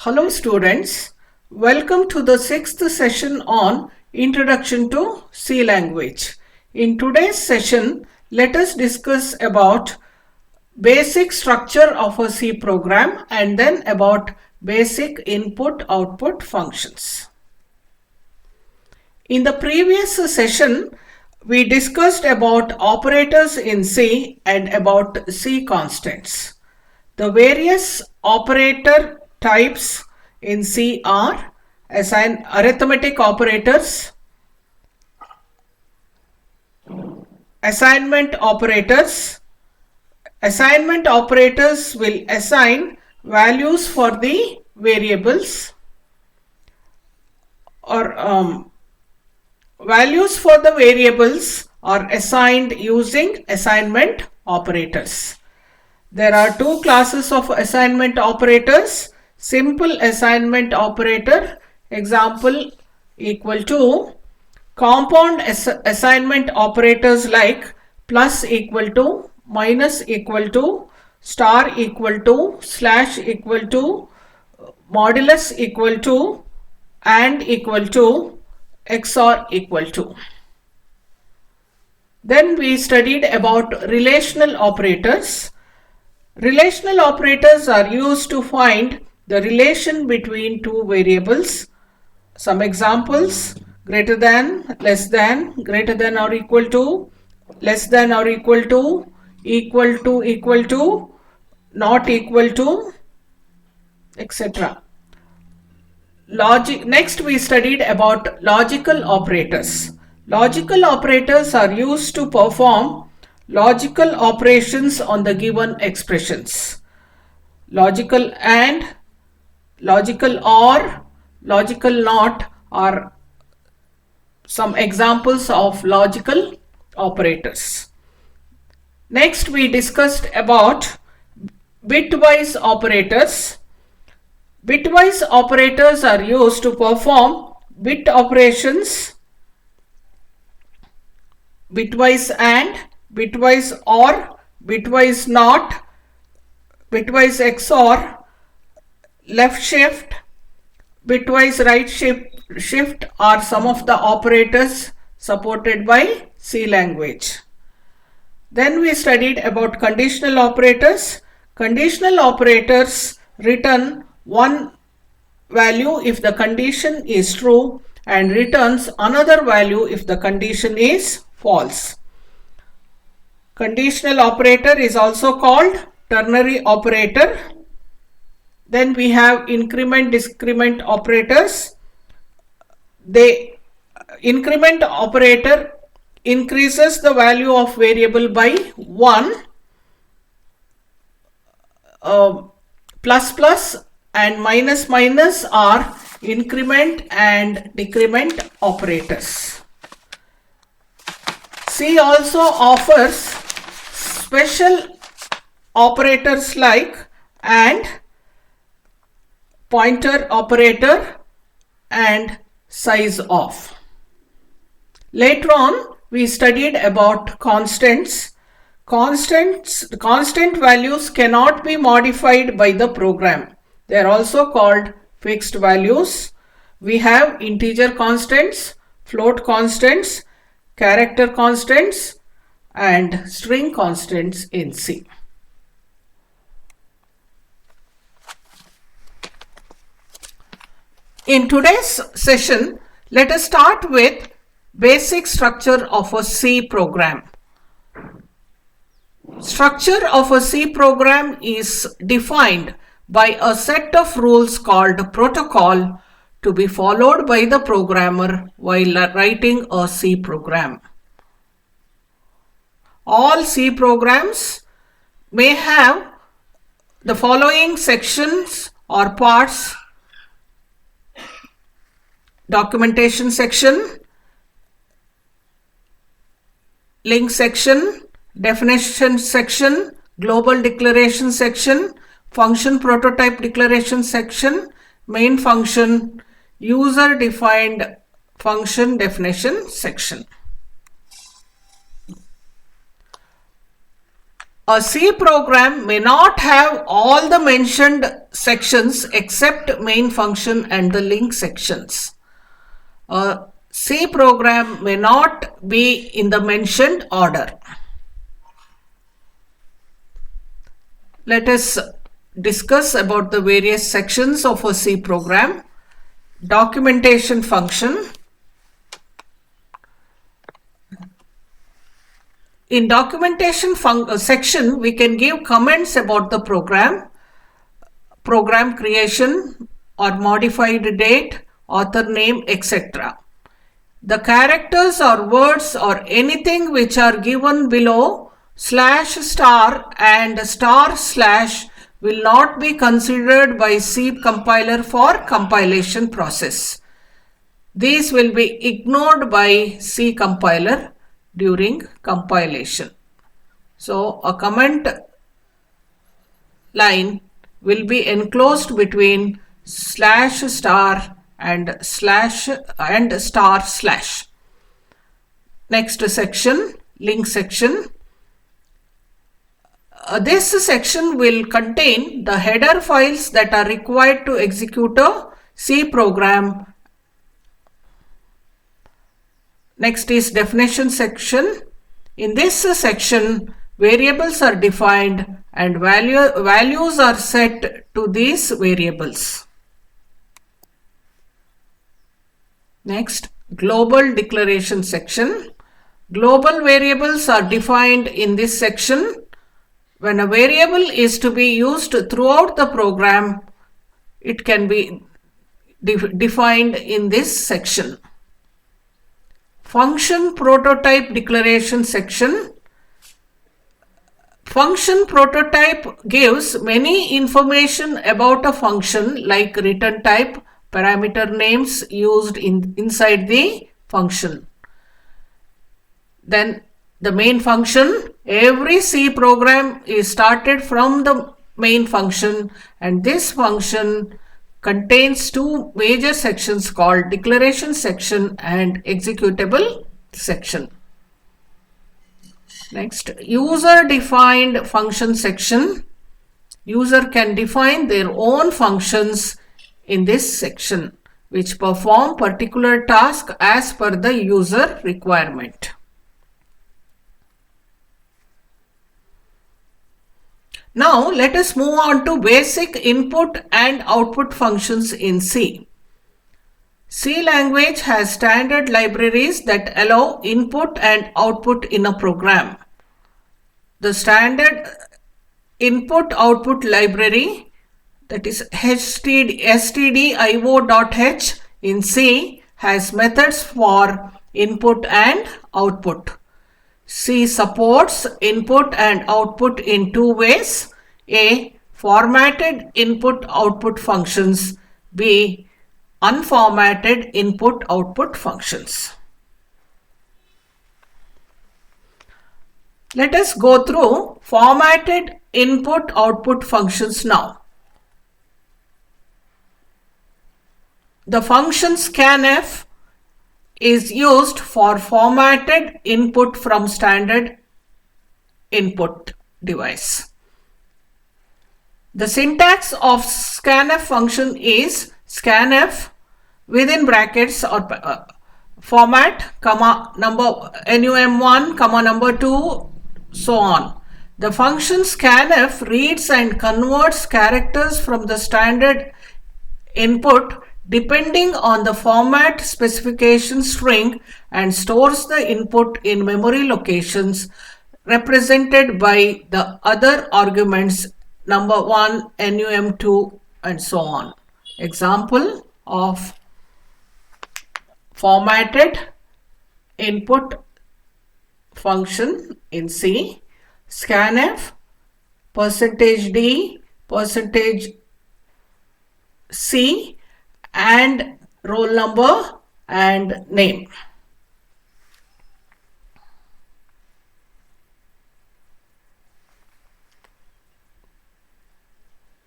Hello students, welcome to the 6th session on Introduction to C language. In today's session, let us discuss about basic structure of a C program and then about basic input-output functions. In the previous session, we discussed about operators in C and about C constants. The various operator types in C are arithmetic operators, assignment operators. Assignment operators will assign values for the variables or values for the variables are assigned using assignment operators. There are two classes of assignment operators. Simple assignment operator, example equal to. Compound assignment operators like plus equal to, minus equal to, star equal to, slash equal to, modulus equal to, and equal to, XOR equal to. Then we studied about relational operators. Relational operators are used to find the relation between two variables. Some examples: greater than, less than, greater than or equal to, less than or equal to, equal to, not equal to, etc. Next we studied about logical operators. Logical operators are used to perform logical operations on the given expressions. Logical and, logical or, logical not are some examples of logical operators. Next we discussed about bitwise operators. Bitwise operators are used to perform bit operations, bitwise and, bitwise or, bitwise not, bitwise XOR, left shift, bitwise right shift are some of the operators supported by C language. Then we studied about conditional operators. Conditional operators return one value if the condition is true and returns another value if the condition is false. Conditional operator is also called ternary operator. Then we have increment decrement operators. The increment operator increases the value of variable by 1. Plus plus and minus minus are increment and decrement operators. C also offers special operators like and, pointer operator, and size of. Later on we studied about constants. Constant values cannot be modified by the program. They are also called fixed values. We have integer constants, float constants, character constants, and string constants in C. In today's session, let us start with basic structure of a C program. Structure of a C program is defined by a set of rules called protocol to be followed by the programmer while writing a C program. All C programs may have the following sections or parts: documentation section, link section, definition section, global declaration section, function prototype declaration section, main function, user defined function definition section. A C program may not have all the mentioned sections except main function and the link sections. A C program may not be in the mentioned order. Let us discuss about the various sections of a C program. Documentation function. In documentation section, we can give comments about the program creation or modified date, author name, etc. The characters or words or anything which are given below /* and */ will not be considered by C compiler for compilation process. These will be ignored by C compiler during compilation. So a comment line will be enclosed between /* and // Next section, link section. This section will contain the header files that are required to execute a C program. Next is definition section. In this section, variables are defined and values are set to these variables. Next, global declaration section. Global variables are defined in this section. When a variable is to be used throughout the program, it can be defined in this section. Function prototype declaration section. Function prototype gives many information about a function like return type, parameter names used inside the function. Then the main function. Every C program is started from the main function, and this function contains two major sections called declaration section and executable section. Next, user defined function section. User can define their own functions in this section which perform particular task as per the user requirement. Now let us move on to basic input and output functions in C. C language has standard libraries that allow input and output in a program. The standard input-output library, that is stdio.h in C, has methods for input and output. C supports input and output in two ways. A. Formatted input-output functions. B. Unformatted input-output functions. Let us go through formatted input-output functions now. The function scanf is used for formatted input from standard input device. The syntax of scanf function is scanf within brackets or format, comma number num1, comma number 2, so on. The function scanf reads and converts characters from the standard input depending on the format specification string and stores the input in memory locations represented by the other arguments number 1, num2 and so on. Example of formatted input function in C: scanf, %d, %c, and roll number and name.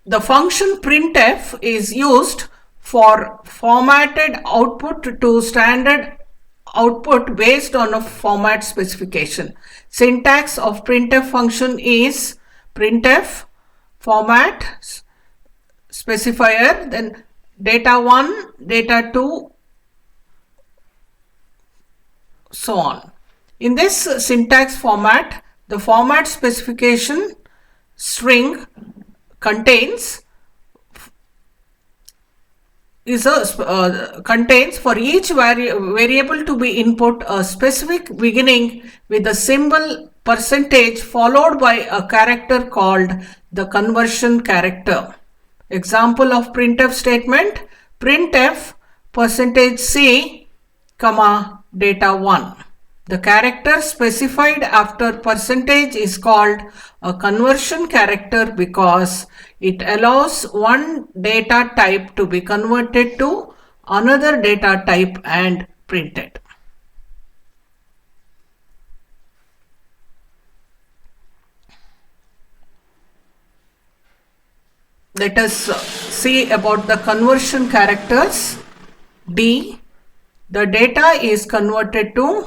The function printf is used for formatted output to standard output based on a format specification. Syntax of printf function is printf format specifier, then data1, data2, so on. In this syntax format, the format specification string contains for each variable to be input a specific beginning with a symbol percentage followed by a character called the conversion character. Example of printf statement: printf %c, data1. The character specified after percentage is called a conversion character because it allows one data type to be converted to another data type and printed. Let us see about the conversion characters. D, the data is converted to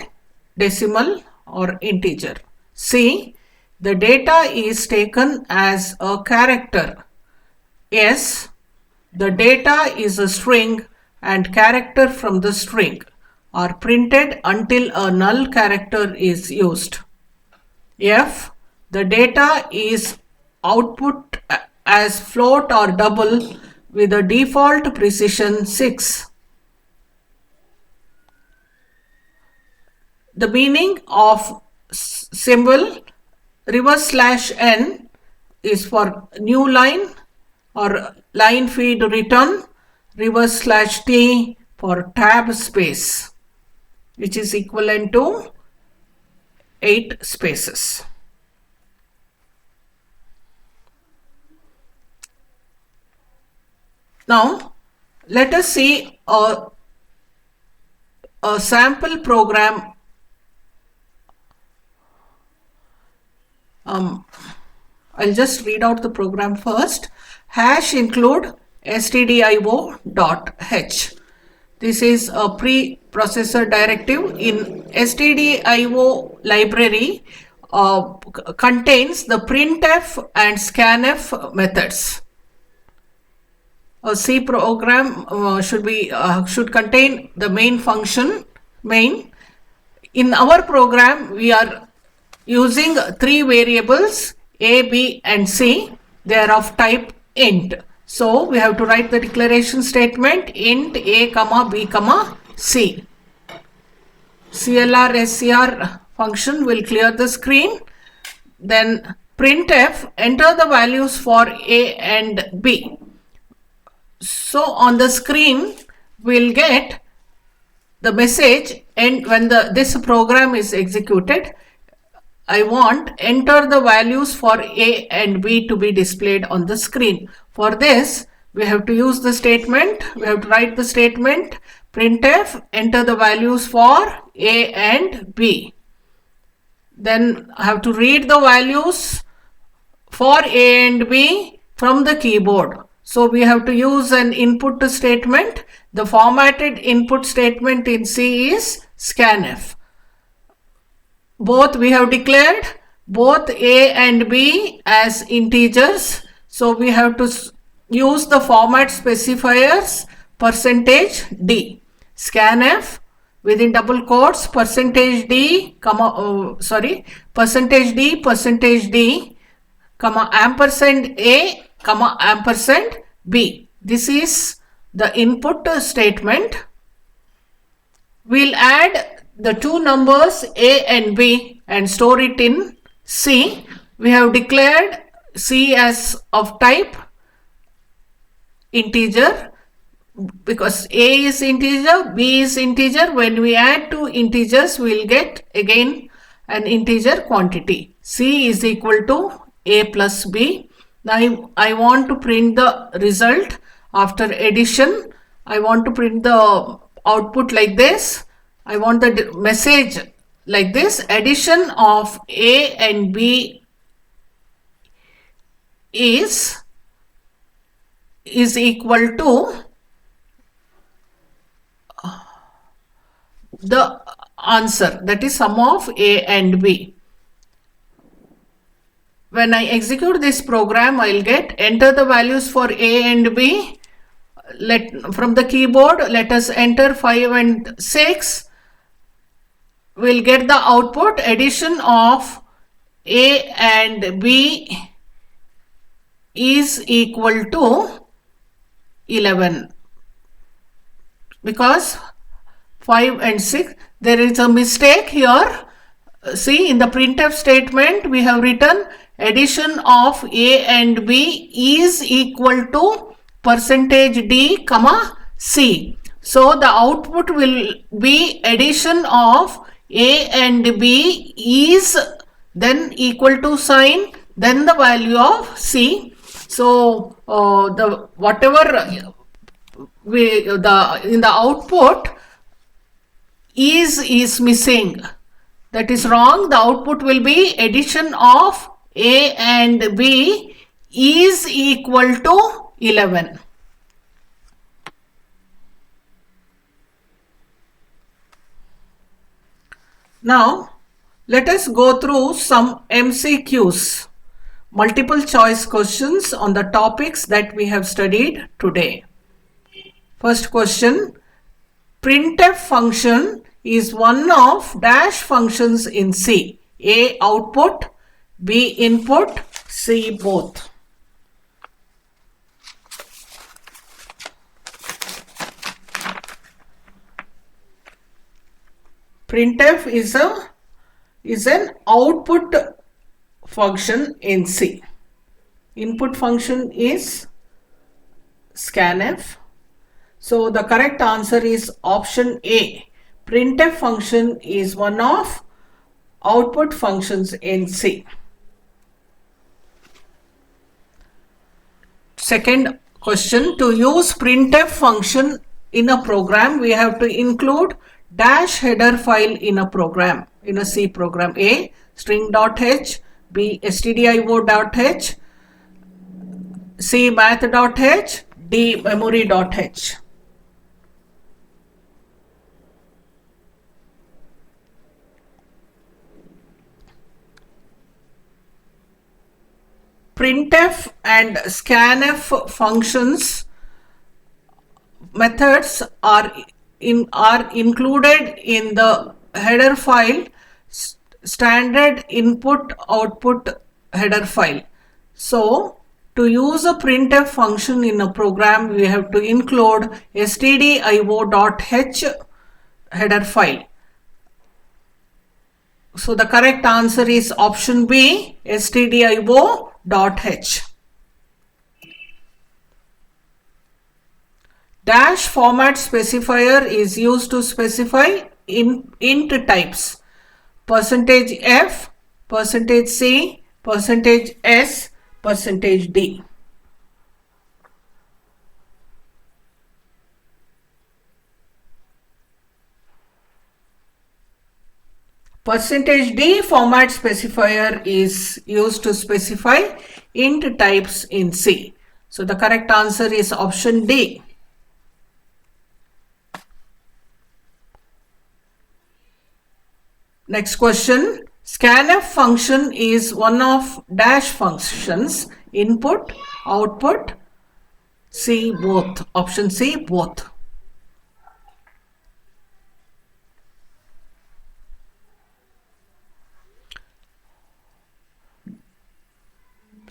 decimal or integer. C, the data is taken as a character. S, the data is a string and character from the string are printed until a null character is used. F, the data is output as float or double with a default precision 6. The meaning of symbol /n is for new line or line feed return, /t for tab space, which is equivalent to 8 spaces. Now let us see a sample program. I'll just read out the program first. Hash include stdio.h. This is a preprocessor directive. In stdio library contains the printf and scanf methods. A C program should contain the main function main. In our program, we are using 3 variables A, B and C. They are of type int. So we have to write the declaration statement int A, B, C. CLR SCR function will clear the screen. Then printf, enter the values for A and B. So on the screen we'll get the message, and when this program is executed, I want enter the values for A and B to be displayed on the screen. For this we have to use the statement, we have to write the statement printf enter the values for A and B. Then I have to read the values for A and B from the keyboard. So we have to use an input statement. The formatted input statement in C is scanf. Both we have declared both A and B as integers. So we have to use the format specifiers %d. Scanf within double quotes %d, %d, ampersand A, ampersand B. This is the input statement. We'll add the 2 numbers A and B and store it in C. We have declared C as of type integer because A is integer, B is integer. When we add 2 integers, we'll get again an integer quantity. C is equal to A plus B. Now I want to print the result after addition. I want to print the output like this. I want the message like this: addition of A and B is equal to the answer, that is sum of A and B. When I execute this program, I'll get enter the values for A and B. From the keyboard, let us enter 5 and 6. We'll get the output addition of A and B is equal to 11, because 5 and 6, there is a mistake here. See, in the printf statement we have written addition of A and B is equal to %d comma C. So the output will be addition of A and B is, then equal to sign, then the value of C. So the whatever in the output is missing. That is wrong. The output will be addition of A and B is equal to 11. Now let us go through some MCQs, multiple choice questions on the topics that we have studied today. First question, printf function is one of dash functions in C. A output, B input, C both. Printf is an output function in C. Input function is scanf. So the correct answer is option A. Printf function is one of output functions in C. Second question, to use printf function in a program, we have to include dash header file in a program, in a C program. A string.h, B stdio.h, C math.h, D memory.h. Printf and scanf functions methods are included in the header file, standard input output header file. So to use a printf function in a program, we have to include stdio.h header file. So the correct answer is option B, stdio.h. Dash format specifier is used to specify int types: %f, %c, %s, %d. %d format specifier is used to specify int types in C. So the correct answer is option D. Next question, scanf function is one of dash functions, input, output, C both, option C both.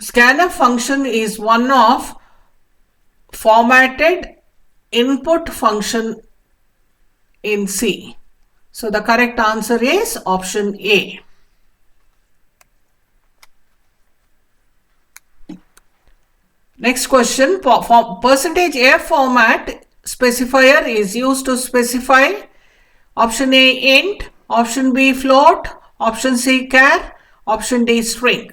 Scanf function is one of formatted input function in C. So the correct answer is option A. Next question, %f format specifier is used to specify option A int, option B float, option C char, option D string.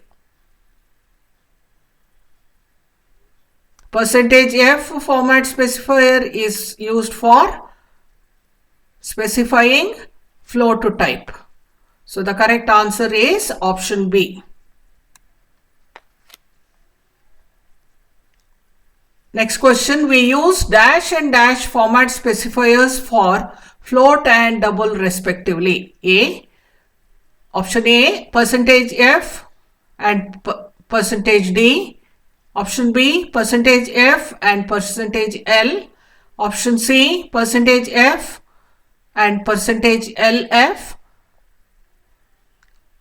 %f format specifier is used for specifying float type. So the correct answer is option B. Next question, we use dash and dash format specifiers for float and double respectively. Option A, %f and %d. Option B, %f and %l. Option C, %f and %lf.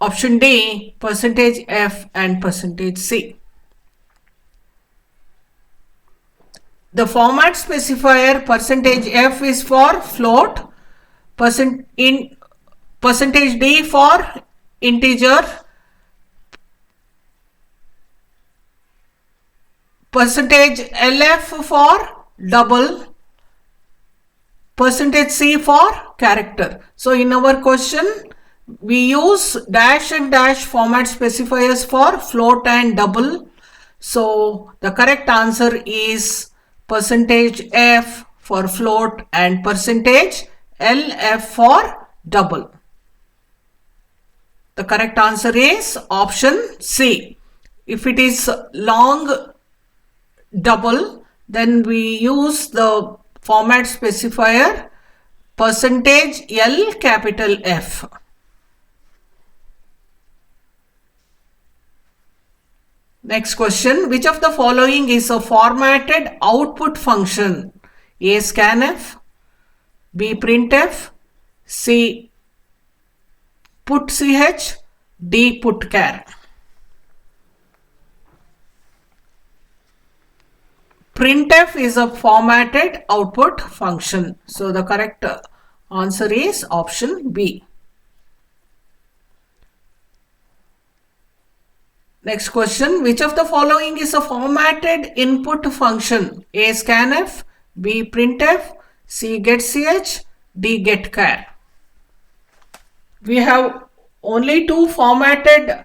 Option D, %f and %c. The format specifier %f is for float, %d for integer, %lf for double, %c for character. So in our question, we use dash and dash format specifiers for float and double. So the correct answer is %f for float and %lf for double. The correct answer is option C. If it is long double, then we use the format specifier %L capital F. Next question, which of the following is a formatted output function? A, scanf, B, printf, C, putch, D, putchar. Printf is a formatted output function. So the correct answer is option B. Next question, which of the following is a formatted input function? A, scanf, B, printf, C, getch, D, getchar. We have only two formatted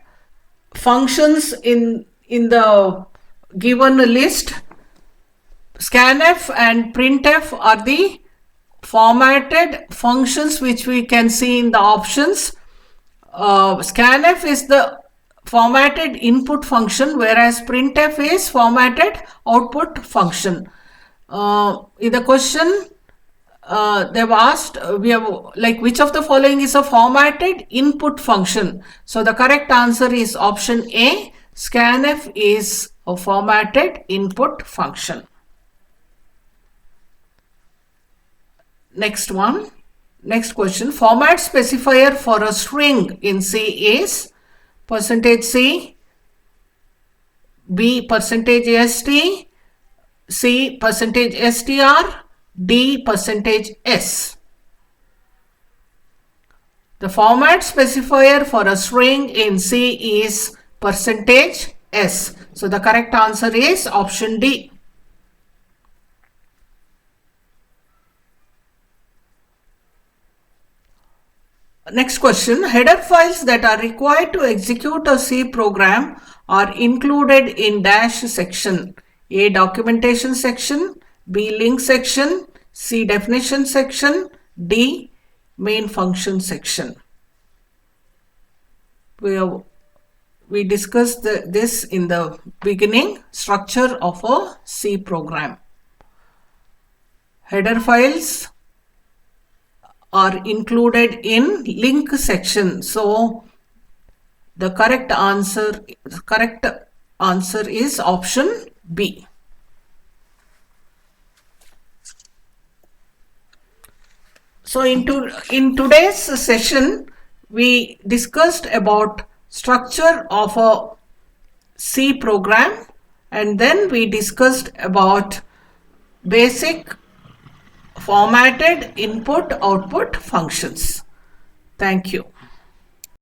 functions in the given list. Scanf and printf are the formatted functions which we can see in the options. Scanf is the formatted input function, whereas printf is formatted output function. In the question, they've asked, which of the following is a formatted input function? So the correct answer is option A. Scanf is a formatted input function. Next question, format specifier for a string in C is %C, B, %st, C, %str, D, %s. The format specifier for a string in C is %s. So the correct answer is option D. Next question, header files that are required to execute a C program are included in dash section. A, documentation section, B, link section, C, definition section, D, main function section. We discussed this in the beginning, structure of a C program. Header files are included in link section. So the correct answer is option B. So in today's session, we discussed about structure of a C program, and then we discussed about basic formatted input-output functions. Thank you.